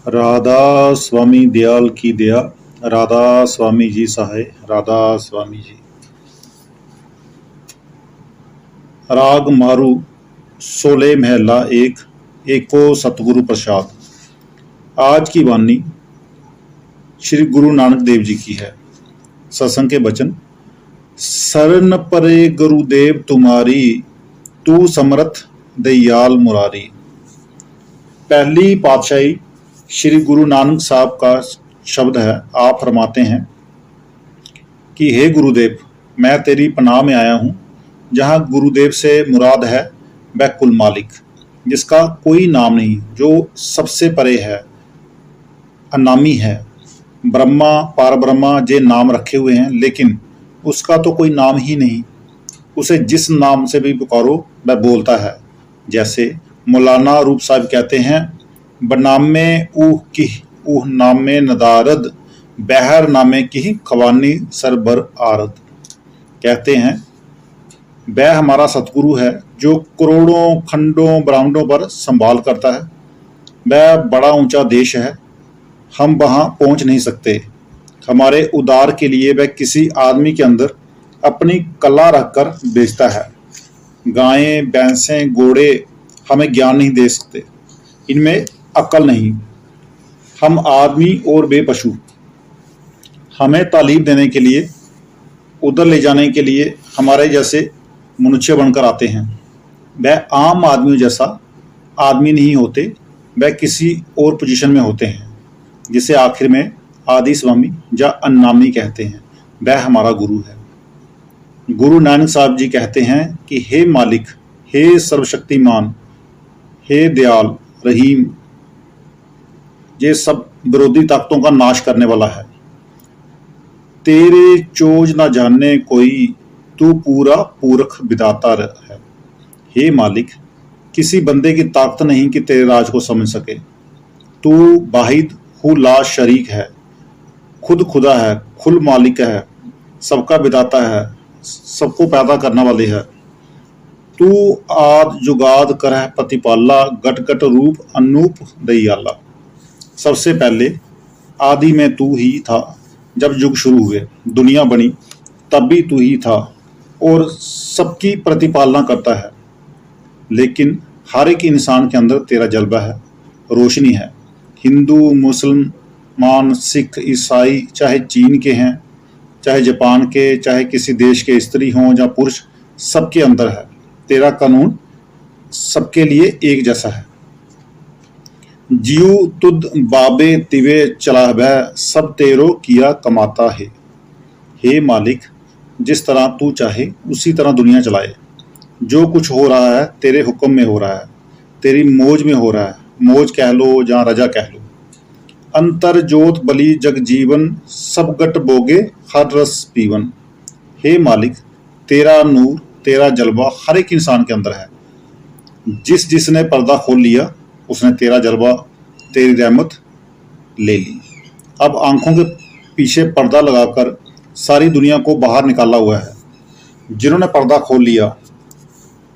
राधा स्वामी दयाल की दया। राधा स्वामी जी सहाय। राधा स्वामी जी। राग मारू सोले महला एक। एको सतगुरु प्रसाद। आज की वाणी श्री गुरु नानक देव जी की है। सत्संग के वचन। शरण परे गुरुदेव तुम्हारी, तू समर्थ दयाल मुरारी। पहली पातशाही श्री गुरु नानक साहब का शब्द है। आप फरमाते हैं कि हे गुरुदेव, मैं तेरी पनाह में आया हूँ। जहाँ गुरुदेव से मुराद है वह कुल मालिक, जिसका कोई नाम नहीं, जो सबसे परे है, अनामी है। ब्रह्मा पार ब्रह्मा जे नाम रखे हुए हैं, लेकिन उसका तो कोई नाम ही नहीं। उसे जिस नाम से भी पुकारो वह बोलता है। जैसे मौलाना रूप साहब कहते हैं, बनामे ऊह की ऊह नामे नदारद, बहर नामे की खवानी सरबर आरद। कहते हैं वह हमारा सतगुरु है जो करोड़ों खंडों ब्रह्मांडों पर संभाल करता है। वह बड़ा ऊंचा देश है, हम वहां पहुंच नहीं सकते। हमारे उद्धार के लिए वह किसी आदमी के अंदर अपनी कला रखकर बेचता है। गायें भैंसें घोड़े हमें ज्ञान नहीं दे सकते, इनमें अक्ल नहीं। हम आदमी और बेपशु, हमें तालीम देने के लिए, उधर ले जाने के लिए हमारे जैसे मनुष्य बनकर आते हैं। वह आम आदमियों जैसा आदमी नहीं होते, वह किसी और पोजीशन में होते हैं, जिसे आखिर में आदि स्वामी या अन्नामी कहते हैं। वह हमारा गुरु है। गुरु नानक साहब जी कहते हैं कि हे मालिक, हे सर्वशक्तिमान, हे दयाल रहीम, ये सब विरोधी ताकतों का नाश करने वाला है। तेरे चोज न जानने कोई, तू पूरा पूरख विधाता है। हे मालिक, किसी बंदे की ताकत नहीं कि तेरे राज को समझ सके। तू वाहिद हु ला शरीक है, खुद खुदा है, खुल मालिक है, सबका विधाता है, सबको पैदा करने वाले है। तू आद जुगाद करह प्रतिपाला, गट गट रूप अनूप दयाला। सबसे पहले आदि में तू ही था। जब युग शुरू हुए, दुनिया बनी, तब भी तू ही था और सबकी प्रतिपालना करता है। लेकिन हर एक इंसान के अंदर तेरा जलवा है, रोशनी है। हिंदू मुसलमान सिख ईसाई, चाहे चीन के हैं, चाहे जापान के, चाहे किसी देश के स्त्री हों या पुरुष, सबके अंदर है। तेरा कानून सबके लिए एक जैसा है। जियो तुद बाबे तिवे चला वह, सब तेरो किया कमाता है। हे मालिक, जिस तरह तू चाहे उसी तरह दुनिया चलाए। जो कुछ हो रहा है तेरे हुक्म में हो रहा है, तेरी मौज में हो रहा है। मौज कह लो या रजा कह लो। अंतर जोत बली जग जीवन, सब गट बोगे हर रस पीवन। हे मालिक, तेरा नूर, तेरा जलवा हर एक इंसान के अंदर है। जिसने पर्दा खोल लिया उसने तेरा जलवा, तेरी रहमत ले ली। अब आंखों के पीछे पर्दा लगाकर सारी दुनिया को बाहर निकाला हुआ है। जिन्होंने पर्दा खोल लिया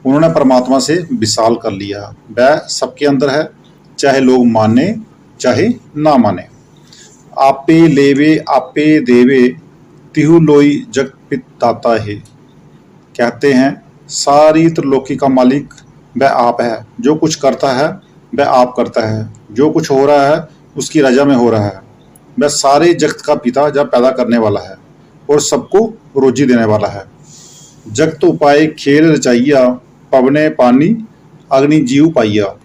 उन्होंने परमात्मा से विशाल कर लिया। वह सबके अंदर है, चाहे लोग माने चाहे ना माने। आपे लेवे आपे देवे, तिहु लोई जग पित दाता है। कहते हैं सारी त्रिलोकी का मालिक वह आप है। जो कुछ करता है वह आप करता है। जो कुछ हो रहा है उसकी रजा में हो रहा है। वह सारे जगत का पिता जब पैदा करने वाला है और सबको रोजी देने वाला है। जगत उपाय खेल रचाइया, पवने पानी अग्नि जीव पाइया।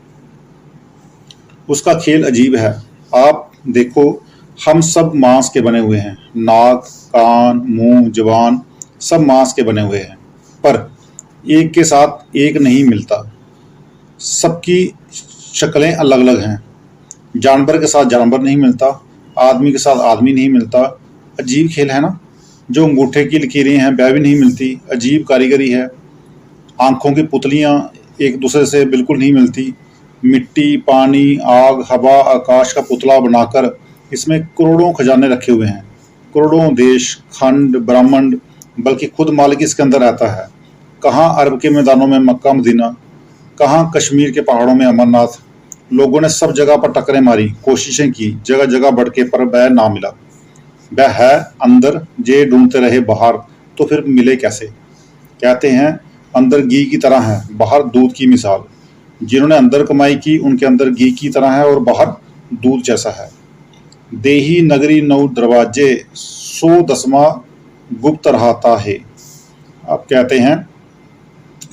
उसका खेल अजीब है। आप देखो, हम सब मांस के बने हुए हैं। नाक, कान, मुंह, जबान सब मांस के बने हुए हैं, पर एक के साथ एक नहीं मिलता। सबकी शक्लें अलग अलग हैं। जानवर के साथ जानवर नहीं मिलता, आदमी के साथ आदमी नहीं मिलता। अजीब खेल है ना। जो अंगूठे की लकीरें हैं वह भी नहीं मिलती। अजीब कारीगरी है। आंखों की पुतलियां एक दूसरे से बिल्कुल नहीं मिलती। मिट्टी, पानी, आग, हवा, आकाश का पुतला बनाकर इसमें करोड़ों खजाने रखे हुए हैं। करोड़ों देश, खंड, ब्रह्मांड, बल्कि खुद मालिक इसके अंदर रहता है। कहाँ अरब के मैदानों में मक्का मदीना, कहाँ कश्मीर के पहाड़ों में अमरनाथ, लोगों ने सब जगह पर टक्करें मारी, कोशिशें की, जगह जगह भटके पर वह ना मिला। वह है अंदर, जे ढूंढते रहे बाहर, तो फिर मिले कैसे। कहते हैं अंदर घी की तरह है, बाहर दूध की मिसाल। जिन्होंने अंदर कमाई की उनके अंदर घी की तरह है और बाहर दूध जैसा है। देही नगरी नौ दरवाजे, सो दसवां गुप्त रहता है। अब कहते हैं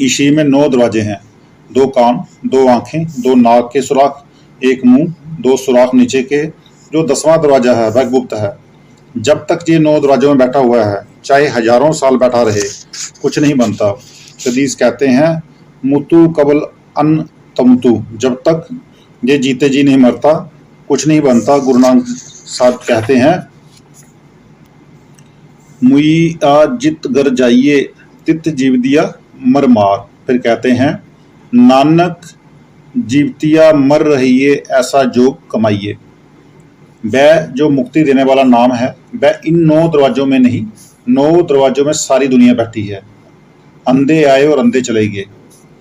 ईशी में 9 दरवाजे हैं, 2 कान, 2 आंखें, 2 नाक के सुराख, 1 मुंह, 2 सुराख नीचे के। जो 10वां दरवाजा है वह गुप्त है। जब तक ये 9 दरवाजों में बैठा हुआ है, चाहे हजारों साल बैठा रहे, कुछ नहीं बनता। हदीस कहते हैं मुतु कबल अन तमतु, जब तक ये जीते जी नहीं मरता, कुछ नहीं बनता। गुरु नानक साहब कहते हैं मुई आ जित घर जाइए, तित जीव दिया मर मार। फिर कहते हैं नानक जीवतिया मर रहिए, ऐसा जोग कमाइए। वह जो मुक्ति देने वाला नाम है वह इन 9 दरवाजों में नहीं, 9 दरवाजों में सारी दुनिया बैठी है। अंधे आए और अंधे चले गए।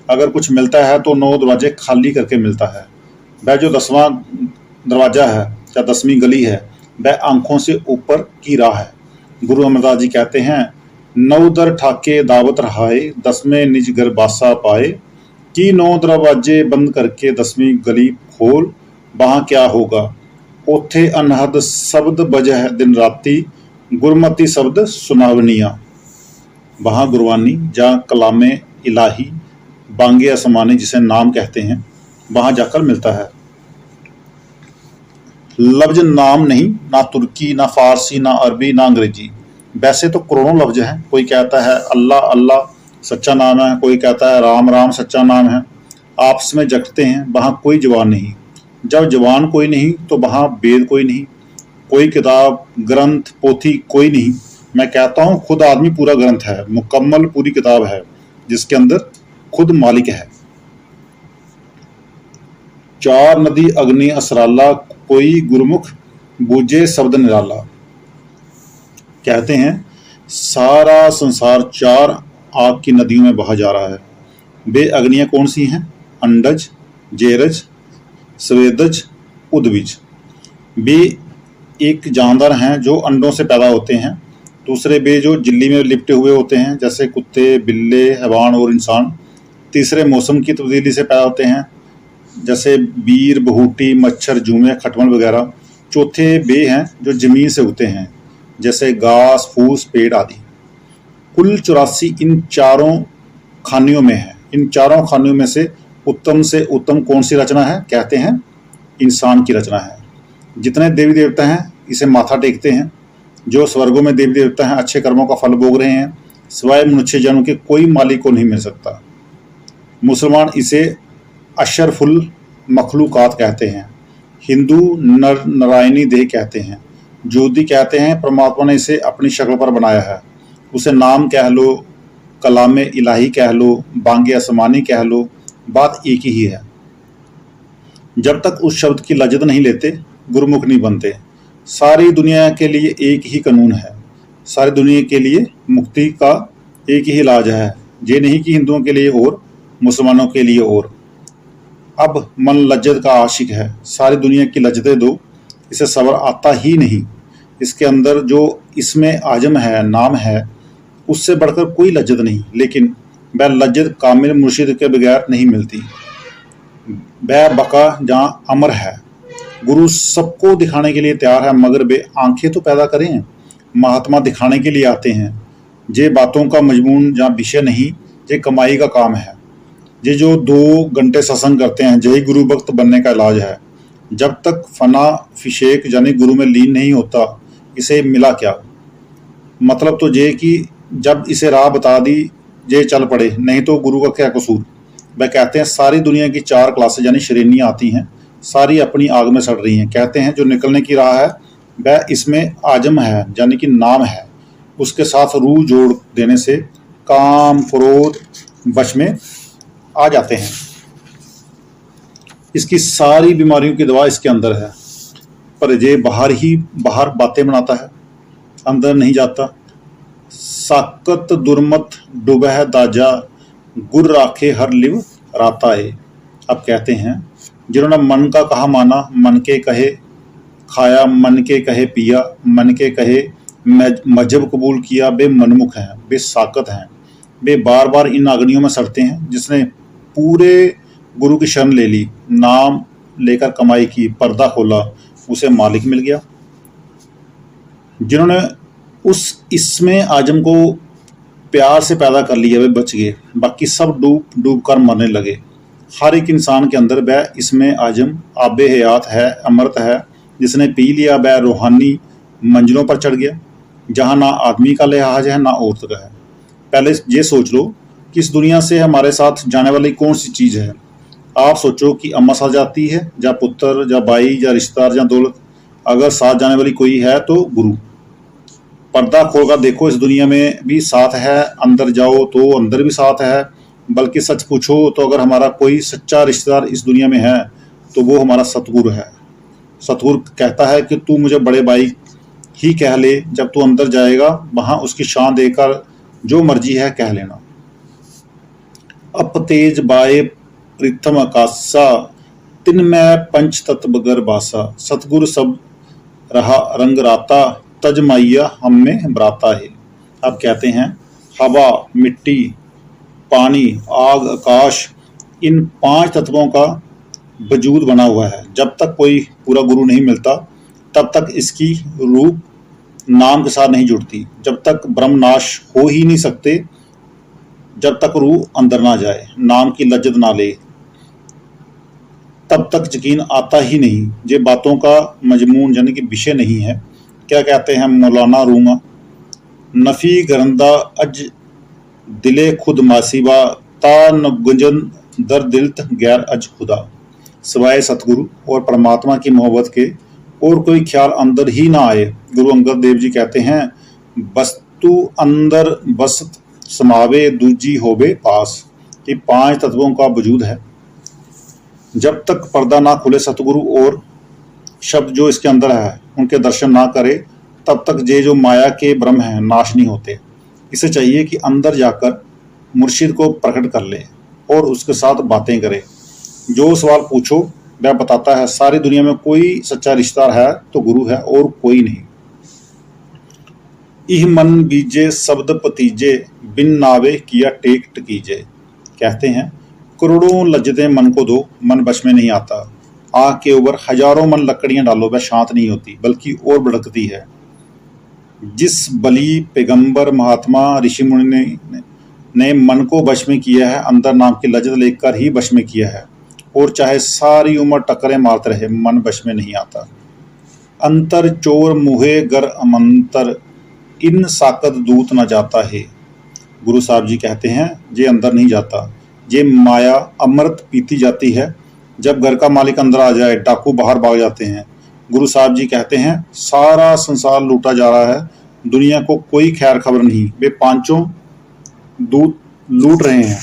अगर कुछ मिलता है तो 9 दरवाजे खाली करके मिलता है। वह जो 10वां दरवाजा है या 10वीं गली है, वह आंखों से ऊपर की राह है। गुरु अमरदास जी कहते हैं 9 दर ठाके दावत रहाए, 10वें निज घर बासा पाए। कि 9 दरवाजे बंद करके 10वीं गली खोल, वहां क्या होगा। ओथे अनहद शब्द बजह दिन राती, गुरमती शब्द सुनावनिया। वहां गुरबानी जहाँ कलामे इलाही बांगे आसमानी जिसे नाम कहते हैं, वहां जाकर मिलता है। लफ्ज नाम नहीं, ना तुर्की, ना फारसी, ना अरबी, ना अंग्रेजी। वैसे तो करोड़ों लफ्ज हैं। कोई कहता है अल्लाह अल्लाह सच्चा नाम है, कोई कहता है राम राम सच्चा नाम है। आपस में जगते हैं, वहां कोई जवान नहीं। जब जवान कोई नहीं तो वहां वेद कोई नहीं, कोई किताब ग्रंथ पोथी कोई नहीं। मैं कहता हूं खुद आदमी पूरा ग्रंथ है, मुकम्मल पूरी किताब है, जिसके अंदर खुद मालिक है। 4 नदी अग्नि असराला, कोई गुरमुख बूझे शब्द निराला। कहते हैं सारा संसार 4 आग की नदियों में बहा जा रहा है। वे अग्नियां कौन सी हैं? अंडज, जेरज, स्वेदज, उद्विज। वे एक जानदार हैं जो अंडों से पैदा होते हैं। दूसरे वे जो झिल्ली में लिपटे हुए होते हैं, जैसे कुत्ते, बिल्ले, हैवान और इंसान। तीसरे मौसम की तब्दीली से पैदा होते हैं, जैसे बीर, बहूटी, मच्छर, जूमे, खटमल वगैरह। चौथे वे हैं जो जमीन से उगते हैं, जैसे घास, फूस, पेड़ आदि। कुल 84 इन चारों खानियों में है। इन चारों खानियों में से उत्तम कौन सी रचना है? कहते हैं इंसान की रचना है। जितने देवी देवता हैं इसे माथा टेकते हैं। जो स्वर्गों में देवी देवता हैं अच्छे कर्मों का फल भोग रहे हैं, सिवाय मनुष्य जनों के कोई मालिक को नहीं मिल सकता। मुसलमान इसे अशरफुल मखलूकात कहते हैं। हिंदू नर नारायणी देह कहते हैं। ज्योति कहते हैं परमात्मा ने इसे अपनी शक्ल पर बनाया है। उसे नाम कह लो, कलामे इलाही कह लो, बांगे आसमानी कह लो, बात एक ही है। जब तक उस शब्द की लज्जत नहीं लेते, गुरुमुख नहीं बनते। सारी दुनिया के लिए एक ही कानून है, सारी दुनिया के लिए मुक्ति का एक ही इलाज है। ये नहीं कि हिंदुओं के लिए और मुसलमानों के लिए और। अब मन लज्जत का आशिक है, सारी दुनिया की लज्जतें दो, इसे सब्र आता ही नहीं। इसके अंदर जो इसमें आजम है, नाम है, उससे बढ़कर कोई लज्जत नहीं। लेकिन वह लज्जत कामिल मुर्शिद के बगैर नहीं मिलती। वह बका जहाँ अमर है। गुरु सबको दिखाने के लिए तैयार है, मगर वे आंखें तो पैदा करें। महात्मा दिखाने के लिए आते हैं। ये बातों का मजमून जहाँ विषय नहीं, ये कमाई का काम है। ये जो 2 घंटे सत्संग करते हैं, यही गुरु भक्त बनने का इलाज है। जब तक फना फिशेक यानी गुरु में लीन नहीं होता, इसे मिला क्या? मतलब तो ये कि जब इसे राह बता दी, ये चल पड़े, नहीं तो गुरु का क्या कसूर। वह कहते हैं सारी दुनिया की 4 क्लासें यानी श्रेणियाँ आती हैं, सारी अपनी आग में सड़ रही हैं। कहते हैं जो निकलने की राह है वह इसमें आजम है, यानी कि नाम है। उसके साथ रूह जोड़ देने से काम क्रोध वश में आ जाते हैं। इसकी सारी बीमारियों की दवा इसके अंदर है, पर ये बाहर बातें बनाता है, अंदर नहीं जाता। साकत दुर्मत डुबह दाजा, गुर राखे हर लिव राता है। अब कहते हैं जिन्होंने मन का कहा माना, मन के कहे खाया, मन के कहे पिया, मन के कहे मजहब कबूल किया, वे मनमुख हैं, वे साकत हैं, वे बार बार इन अग्नियों में सड़ते हैं। जिसने पूरे गुरु की शरण ले ली, नाम लेकर कमाई की, पर्दा खोला, उसे मालिक मिल गया। जिन्होंने उस इसमें आजम को प्यार से पैदा कर लिया, वे बच गए, बाकी सब डूब डूब कर मरने लगे। हर एक इंसान के अंदर वह इसमें आजम आबे हयात है, अमृत है। जिसने पी लिया वह रूहानी मंजिलों पर चढ़ गया, जहाँ ना आदमी का लिहाज है ना औरत का है। पहले ये सोच लो कि इस दुनिया से हमारे साथ जाने वाली कौन सी चीज़ है। आप सोचो कि अम्मा साथ जाती है, या पुत्र, या भाई, या रिश्तेदार, या दौलत। अगर साथ जाने वाली कोई है तो गुरु। पर्दा खोलकर देखो, इस दुनिया में भी साथ है, अंदर जाओ तो अंदर भी साथ है। बल्कि सच पूछो तो अगर हमारा कोई सच्चा रिश्तेदार इस दुनिया में है तो वो हमारा सतगुरु है। सतगुरु कहता है कि तू मुझे बड़े भाई ही कह ले, जब तू अंदर जाएगा वहां उसकी शान देकर जो मर्जी है कह लेना। अप तेज बाए प्रीतम आकाशा, तिन में पंच तत्व गर बासा। सतगुरु सब रहा रंग राता, तज माइया हम में बराता है। अब कहते हैं हवा, मिट्टी, पानी, आग, आकाश, इन 5 तत्वों का वजूद बना हुआ है। जब तक कोई पूरा गुरु नहीं मिलता तब तक इसकी रूप नाम के साथ नहीं जुड़ती। जब तक ब्रह्म नाश हो ही नहीं सकते, जब तक रूह अंदर ना जाए, नाम की लज्जत ना ले, तब तक यकीन आता ही नहीं। ये बातों का मजमून यानी कि विषय नहीं है। क्या कहते हैं मौलाना रूमा, नफ़ी गरंदा अज दिले खुद मासीबा, ता न गुंजन दर दिलत गैर अज खुदा। सिवाय सतगुरु और परमात्मा की मोहब्बत के और कोई ख्याल अंदर ही ना आए। गुरु अंगद देव जी कहते हैं, वस्तु अंदर बसत समावे, दूजी होवे पास। कि 5 तत्वों का वजूद है। जब तक पर्दा ना खुले, सतगुरु और शब्द जो इसके अंदर है उनके दर्शन ना करे, तब तक ये जो माया के ब्रह्म हैं नाश नहीं होते। इसे चाहिए कि अंदर जाकर मुर्शिद को प्रकट कर ले और उसके साथ बातें करे। जो सवाल पूछो वह बताता है। सारी दुनिया में कोई सच्चा रिश्तेदार है तो गुरु है और कोई नहीं। इह मन बीजे शब्द पतीजे, बिन नावे किया टेक टकीजे। कहते हैं करोड़ों लज्जतें मन को दो, मन बश में नहीं आता। आग के ऊपर हजारों मन लकड़ियां डालो, वह शांत नहीं होती बल्कि और भड़कती है। जिस बली पैगंबर महात्मा ऋषि मुनि ने मन को वश में किया है, अंदर नाम की लज्जत लेकर ही वश में किया है। और चाहे सारी उम्र टक्करें मारते रहे, मन वश में नहीं आता। अंतर चोर मुहे गर अमंतर, इन साकत दूत न जाता है। गुरु साहब जी कहते हैं ये अंदर नहीं जाता, ये माया अमृत पीती जाती है। जब घर का मालिक अंदर आ जाए, डाकू बाहर भाग जाते हैं। गुरु साहब जी कहते हैं सारा संसार लूटा जा रहा है, दुनिया को कोई खैर खबर नहीं। वे 5 दूत लूट रहे हैं।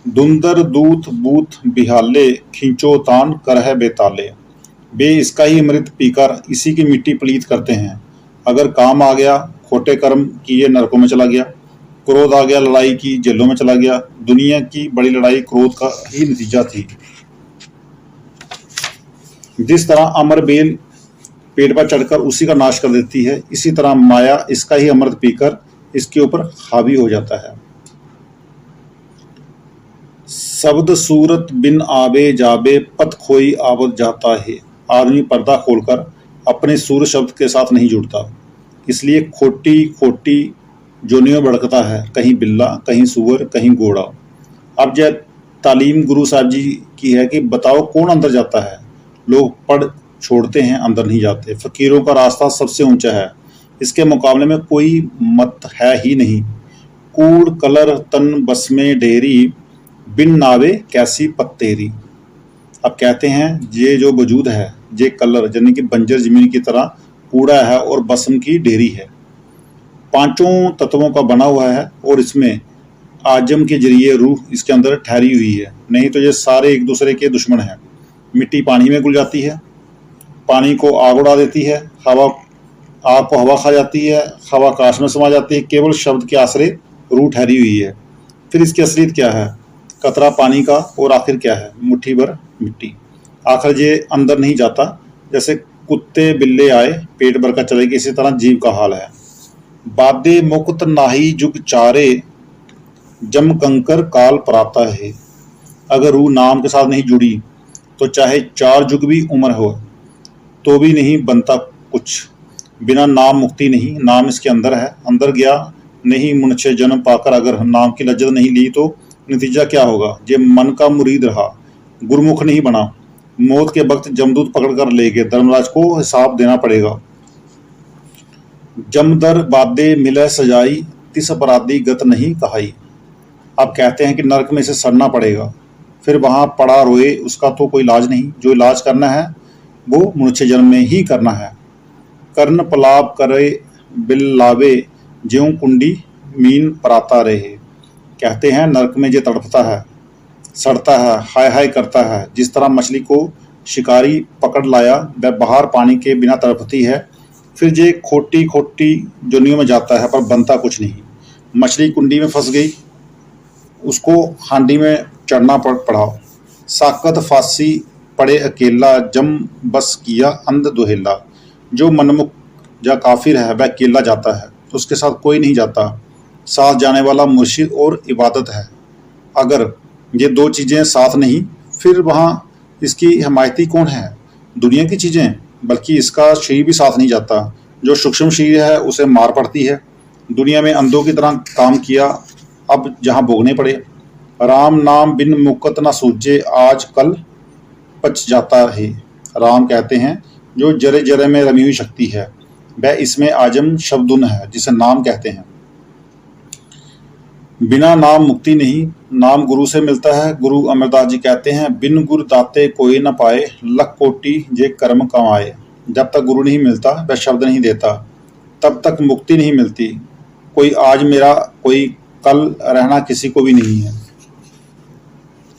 दुंदर दूत बूथ बिहाले, खींचो तान करह बेताले। वे इसका ही अमृत पीकर इसी की मिट्टी पलीत करते हैं। अगर काम आ गया, खोटे कर्म किए, नरकों में चला गया। क्रोध आ गया, लड़ाई की, जेलों में चला गया। दुनिया की बड़ी लड़ाई क्रोध का ही नतीजा थी। जिस तरह अमर बेल पेड़ पर चढ़कर उसी का नाश कर देती है, इसी तरह माया इसका ही अमृत पीकर इसके ऊपर हावी हो जाता है। शब्द सूरत बिन आबे जाबे, पत खोई आवत जाता है। आदमी पर्दा खोलकर अपने सूर शब्द के साथ नहीं जुड़ता, इसलिए खोटी खोटी जोनियों भड़कता है। कहीं बिल्ला, कहीं सुअर, कहीं घोड़ा। अब यह तालीम गुरु साहब जी की है कि बताओ कौन अंदर जाता है। लोग पढ़ छोड़ते हैं, अंदर नहीं जाते। फकीरों का रास्ता सबसे ऊंचा है, इसके मुकाबले में कोई मत है ही नहीं। कूड़ कलर तन बस में ढेरी, बिन नावे कैसी पत्तेरी। अब कहते हैं ये जो वजूद है, ये कलर यानी कि बंजर जमीन की तरह कूड़ा है और बसम की ढेरी है। 5 तत्वों का बना हुआ है और इसमें आजम के जरिए रूह इसके अंदर ठहरी हुई है। नहीं तो ये सारे एक दूसरे के दुश्मन हैं। मिट्टी पानी में घुल जाती है, पानी को आग उड़ा देती है, हवा आग को हवा खा जाती है, हवा आकाश में समा जाती है। केवल शब्द के आसरे रूह ठहरी हुई है। फिर इसकी असलियत क्या है? कतरा पानी का और आखिर क्या है? मुट्ठी भर मिट्टी। आखिर ये अंदर नहीं जाता। जैसे कुत्ते बिल्ले आए पेट भर कर चले गए, इसी तरह जीव का हाल है। बादे मुक्त नाही जुग चारे, जम कंकर काल पराता है। अगर रूह नाम के साथ नहीं जुड़ी तो चाहे 4 जुग भी उम्र हो तो भी नहीं बनता कुछ। बिना नाम मुक्ति नहीं, नाम इसके अंदर है, अंदर गया नहीं मनुष्य जन्म पाकर अगर नाम की लज्जत नहीं ली तो नतीजा क्या होगा। ये मन का मुरीद रहा, गुरमुख नहीं बना, मौत के वक्त जमदूत पकड़ कर ले गए, धर्मराज को हिसाब देना पड़ेगा। जमदर बादे मिले सजाई, तिस अपराधी गत नहीं कहाई। आप कहते हैं कि नरक में इसे सड़ना पड़ेगा, फिर वहां पड़ा रोए, उसका तो कोई इलाज नहीं। जो इलाज करना है वो मनुष्य जन्म में ही करना है। कर्ण पलाप करे बिल लावे, ज्यों कुंडी मीन पराता रहे। कहते हैं नरक में जे तड़पता है, सड़ता है, हाय हाय करता है। जिस तरह मछली को शिकारी पकड़ लाया वह बाहर पानी के बिना तड़पती है, फिर जे खोटी खोटी दुनिया में जाता है पर बनता कुछ नहीं। मछली कुंडी में फंस गई, उसको हांडी में चढ़ना पड़ा। साकत फांसी पड़े अकेला, जम बस किया अंध दुहेला। जो मनमुख या काफिर है वह अकेला जाता है, तो उसके साथ कोई नहीं जाता। साथ जाने वाला मुर्शिद और इबादत है। अगर ये 2 चीज़ें साथ नहीं, फिर वहाँ इसकी हिमायती कौन है। दुनिया की चीज़ें, बल्कि इसका शरीर भी साथ नहीं जाता। जो सूक्ष्म शरीर है उसे मार पड़ती है। दुनिया में अंधों की तरह काम किया, अब जहाँ भोगने पड़े। राम नाम बिन मुकत न सूझे, आज कल पच जाता है। राम कहते हैं जो जरे जरे में रमी हुई शक्ति है, वह इसमें आजम शब्दुन है जिसे नाम कहते हैं। बिना नाम मुक्ति नहीं, नाम गुरु से मिलता है। गुरु अमरदास जी कहते हैं बिन गुर दाते कोई न पाए, लख कोटि जे कर्म कमाए। जब तक गुरु नहीं मिलता, वह शब्द नहीं देता, तब तक मुक्ति नहीं मिलती। कोई आज मेरा, कोई कल रहना किसी को भी नहीं है।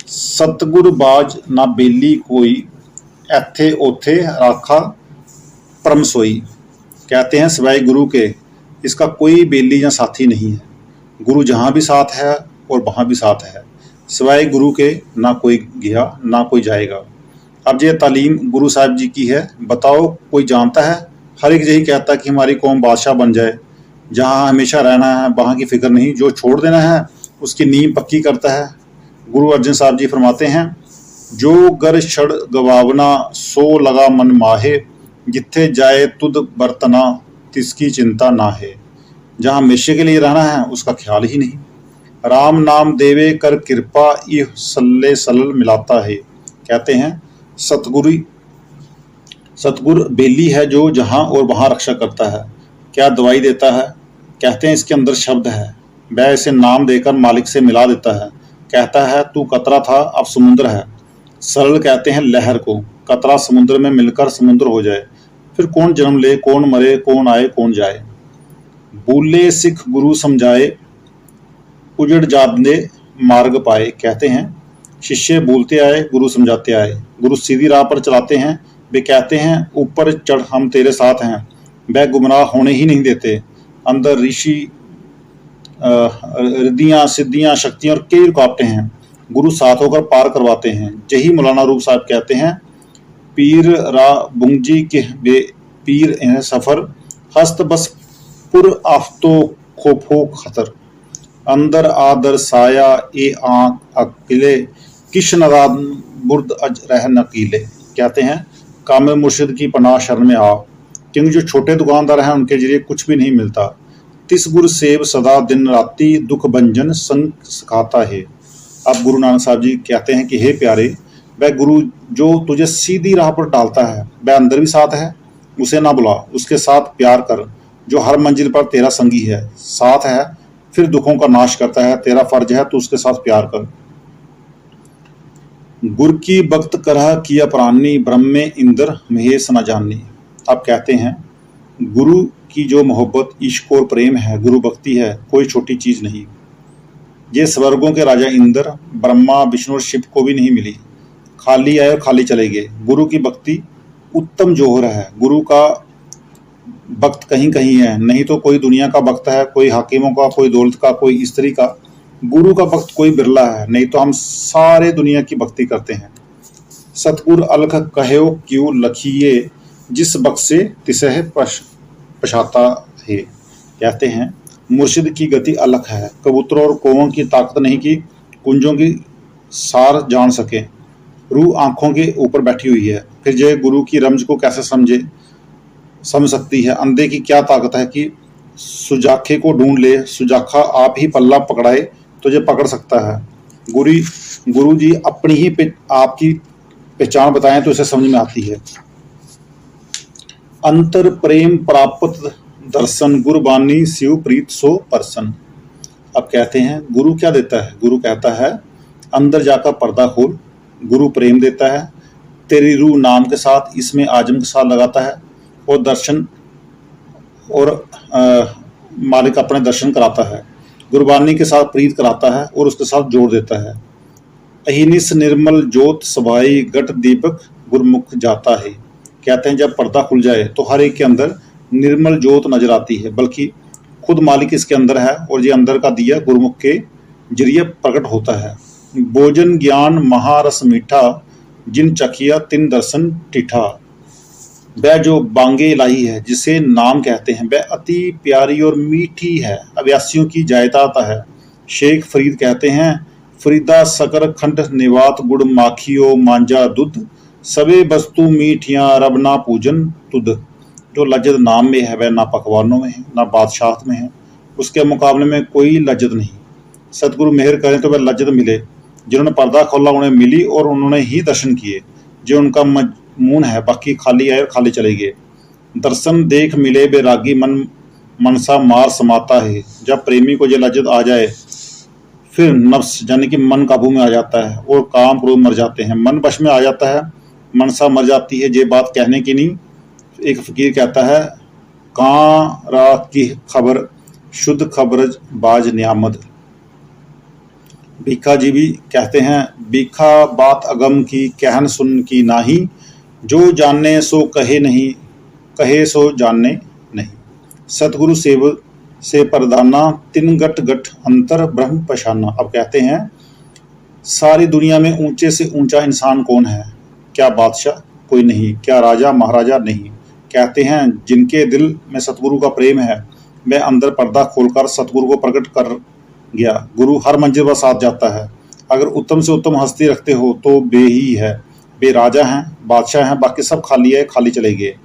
सतगुर बाज ना बेली कोई, ऐथे ओथे राखा परम सोई। कहते हैं सिवाय गुरु के इसका कोई बेली या साथी नहीं है। गुरु जहाँ भी साथ है और वहाँ भी साथ है। सिवाय गुरु के ना कोई गया ना कोई जाएगा। अब ये तालीम गुरु साहब जी की है। बताओ कोई जानता है? हर एक यही कहता है कि हमारी कौम बादशाह बन जाए, जहाँ हमेशा रहना है, वहाँ की फिक्र नहीं। जो छोड़ देना है उसकी नींव पक्की करता है। गुरु अर्जन साहब जी फरमाते हैं जो गर छड़ गवावना, सो लगा मन माहे, जिथे जाए तुद बरतना, तिसकी चिंता ना है। जहाँ हमेशा के लिए रहना है उसका ख्याल ही नहीं। राम नाम देवे कर कृपा, इह सल्ले सलल मिलाता है। कहते हैं सतगुरु बेली है जो जहाँ और वहाँ रक्षा करता है। क्या दवाई देता है? कहते हैं इसके अंदर शब्द है, वह इसे नाम देकर मालिक से मिला देता है। कहता है तू कतरा था अब समुद्र है। सरल कहते हैं लहर को, कतरा समुद्र में मिलकर समुद्र हो जाए। फिर कौन जन्म ले, कौन मरे, कौन आए कौन जाए। बोले सिख गुरु समझाए, उजड़ जादे मार्ग पाए। कहते हैं शिष्य बोलते आए, गुरु समझाते आए। गुरु सीधी राह पर चलाते हैं। वे कहते हैं ऊपर चढ़, हम तेरे साथ हैं। वह गुमराह होने ही नहीं देते। अंदर ऋषि, रिद्धियाँ, सिद्धियाँ, शक्तियाँ और कई रुकावटें हैं, गुरु साथ होकर पार करवाते हैं। यही मौलाना रूप साहब कहते हैं पीर रा बुंगजी के बे पीर सफर, हस्त बस पुर आफतो खोफो खतर। अंदर आदर साया ए आंख अकिले, किशन रात बुर्द अज रह नकीले। कहते हैं कामिल मुर्शिद की पनाह शरण में आओ, क्योंकि जो छोटे दुकानदार हैं उनके जरिए कुछ भी नहीं मिलता। तिस गुरु सेव सदा दिन राती, दुख भंजन संग सिखाता है। अब गुरु नानक साहब जी कहते हैं कि हे प्यारे, वह गुरु जो तुझे सीधी राह पर डालता है वह अंदर भी साथ है। उसे ना बुला, उसके साथ प्यार कर। जो हर मंजिल पर तेरा संगी है, साथ है, फिर दुखों का नाश करता है। तेरा फर्ज है तो उसके साथ प्यार कर। गुर की भक्त करह किया प्राणी, ब्रह्म में इंद्र महेश न जानी। आप कहते हैं गुरु की जो मोहब्बत, इश्क और प्रेम है, गुरु भक्ति है, कोई छोटी चीज नहीं। ये स्वर्गों के राजा इंद्र, ब्रह्मा, विष्णु और शिव को भी नहीं मिली। खाली आए और खाली चले गए। गुरु की भक्ति उत्तम जोहर है। गुरु का भक्त कहीं कहीं है, नहीं तो कोई दुनिया का भक्त है, कोई हाकिमों का, कोई दौलत का, कोई स्त्री का। गुरु का भक्त कोई बिरला है, नहीं तो हम सारे दुनिया की भक्ति करते हैं। सतगुर अलख कहो क्यों लखिए, जिस बख्शे तिसह पछाता है। कहते हैं मुर्शिद की गति अलख है, कबूतरों और कौवों की ताकत नहीं कि कुंजों की सार जान सके। रूह आंखों के ऊपर बैठी हुई है, फिर जय गुरु की रमज को कैसे समझ सकती है। अंधे की क्या ताकत है कि सुजाखे को ढूंढ ले, सुजाखा आप ही पल्ला पकड़ाए तुझे पकड़ सकता है। गुरु जी अपनी ही आपकी पहचान बताएं तो इसे समझ में आती है। अंतर प्रेम प्राप्त दर्शन, गुरबानी शिव प्रीत सो परसन। अब कहते हैं गुरु क्या देता है। गुरु कहता है अंदर जाकर पर्दा खोल, गुरु प्रेम देता है, तेरी रूह नाम के साथ इसमें आजम के साथ लगाता है और दर्शन और मालिक अपने दर्शन कराता है, गुरबानी के साथ प्रीत कराता है और उसके साथ जोड़ देता है। अहिनिस निर्मल ज्योत सभाई, गट दीपक गुरमुख जाता है। कहते हैं जब पर्दा खुल जाए तो हर एक के अंदर निर्मल ज्योत नजर आती है, बल्कि खुद मालिक इसके अंदर है और ये अंदर का दिया गुरमुख के जरिए प्रकट होता है। भोजन ज्ञान महारस मीठा, जिन चखिया तिन दर्शन टिठा। वह जो बांगे इलाही है जिसे नाम कहते हैं, वह अति प्यारी और मीठी है, अव्यासियों की जायदाद है। शेख फरीद कहते हैं फरीदा सकर खंड निवात, गुड़ माखियो मांझा दुध, सबे वस्तु मीठियां रब ना पूजन तुद। जो लज्जत नाम में है वह ना पकवानों में है ना बादशाह में है, उसके मुकाबले में कोई लज्जत नहीं। सतगुरु मेहर करें तो वह लज्जत मिले। जिन्होंने पर्दा खोला उन्हें मिली और उन्होंने ही दर्शन किए। जो उनका मजमून है बाकी खाली आए और खाली चले गए। दर्शन देख मिले बेरागी, मन मनसा मार समाता है। जब प्रेमी को ये लज्जत आ जाए फिर नफ्स यानी कि मन काबू में आ जाता है और काम क्रोध मर जाते हैं, मन वश में आ जाता है, मनसा मर जाती है। ये बात कहने की नहीं। एक फकीर कहता है कां रा की खबर शुद्ध खबरज बाज नियामत। भीखा जी भी कहते हैं भीखा बात अगम की कहन सुन की नाही, जो जानने सो कहे नहीं, कहे सो जानने नहीं। सतगुरु सेव से परदाना, तिन गट गट अंतर ब्रह्म पशाना। अब कहते हैं सारी दुनिया में ऊंचे से ऊंचा इंसान कौन है। क्या बादशाह? कोई नहीं। क्या राजा महाराजा? नहीं। कहते हैं जिनके दिल में सतगुरु का प्रेम है वह अंदर पर्दा खोलकर सतगुरु को प्रकट कर गया। गुरु हर मंजिल पर साथ जाता है। अगर उत्तम से उत्तम हस्ती रखते हो तो बे ही है, बे राजा हैं, बादशाह हैं, बाकी सब खाली है, खाली चले गए।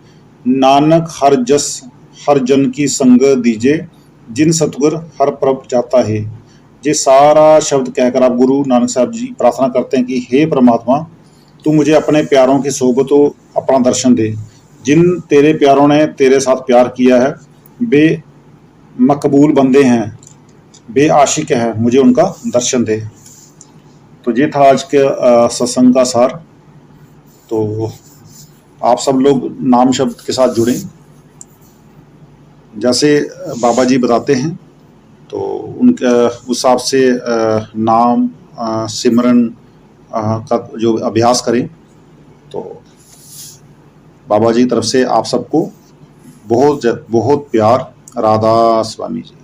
नानक हर जस हर जन की संग दीजे, जिन सतगुर हर प्रभ जाता है। ये सारा शब्द कहकर आप गुरु नानक साहब जी प्रार्थना करते हैं कि हे परमात्मा तू मुझे अपने प्यारों की सोबतों अपना दर्शन दे। जिन तेरे प्यारों ने तेरे साथ प्यार किया है बे मकबूल बंदे हैं, बे आशिक है, मुझे उनका दर्शन दे। तो ये था आज के सत्संग का सार। तो आप सब लोग नाम शब्द के साथ जुड़ें जैसे बाबा जी बताते हैं, तो उनके उस हिसाब से नाम सिमरन का जो अभ्यास करें। तो बाबा जी की तरफ से आप सबको बहुत बहुत प्यार। राधा स्वामी जी।